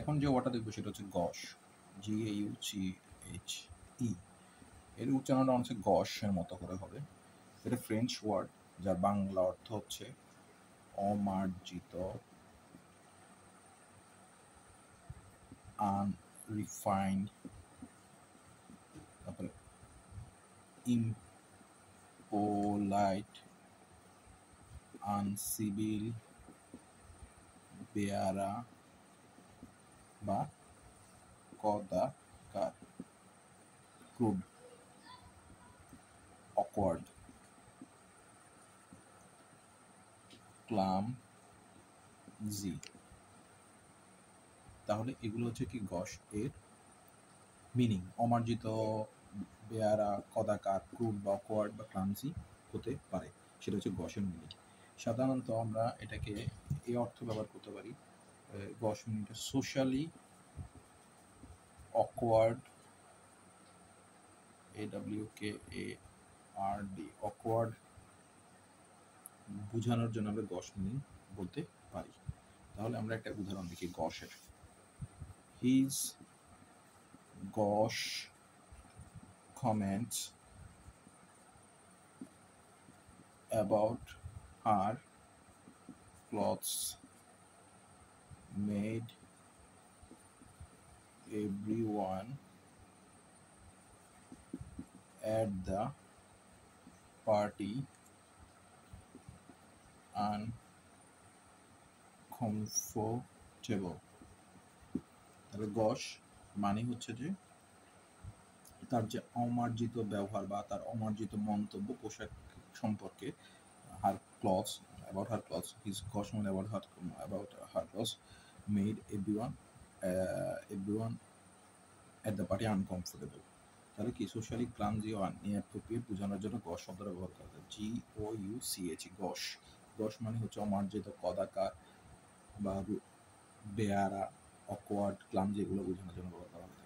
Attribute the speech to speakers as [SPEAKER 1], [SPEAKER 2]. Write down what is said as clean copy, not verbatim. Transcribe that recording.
[SPEAKER 1] এখন যে ওয়ার্ডটা দেখবো সেটা হচ্ছে গশ, GAUCHE। এর উচ্চারণটা হচ্ছে গশের মতো করে হবে। এটা ফ্রেঞ্চ ওয়ার্ড যার বাংলা অর্থ হচ্ছে অমার্জিত, আনরিফাইন্ড, তারপরে ইমপোলাইট, আনসিভিল, বেয়ারা বা কদাকার, ক্রুড, অকওয়ার্ড, ক্লামজি। তাহলে এগুলো হচ্ছে কি গশ এর মিনিং। অমার্জিত, বেয়ারা, কদাকার, ক্রুড বা অকওয়ার্ড বা ক্লামজি হতে পারে, সেটা হচ্ছে গশের মিনিং। সাধারণত আমরা এটাকে এই অর্থ ব্যবহার করতে পারি, গশ মিনিংটা সোশ্যালি অকওয়ার্ড, AWKARD, অকওয়ার্ড বোঝানোর জন্য আমরা গশ মিনিং বলতে পারি। তাহলে আমরা একটা উদাহরণ দেখি গশের। His gush comments about her clothes made everyone at the party uncomfortable। তাহলে গশ মানে হচ্ছে যে তার যে অমার্জিত ব্যবহার বা তার অমার্জিত মন্তব্য পোশাক সম্পর্কে, her clothes, about her clothes, his caution about her clothes made everyone at the party uncomfortable। তাহলে কি সোশ্যালি ক্লামজি ও ইনঅ্যাপ্রোপ্রিয়েট বোঝানোর জন্য গশ শব্দটা ব্যবহার করা যায়। GOUCH, গশ। গশ মানে হচ্ছে অমার্জিত, কদাকার বা বেয়ারা, অকওয়ার্ড, ক্লামজি এগুলো বোঝানোর জন্য ব্যবহার করা হয়।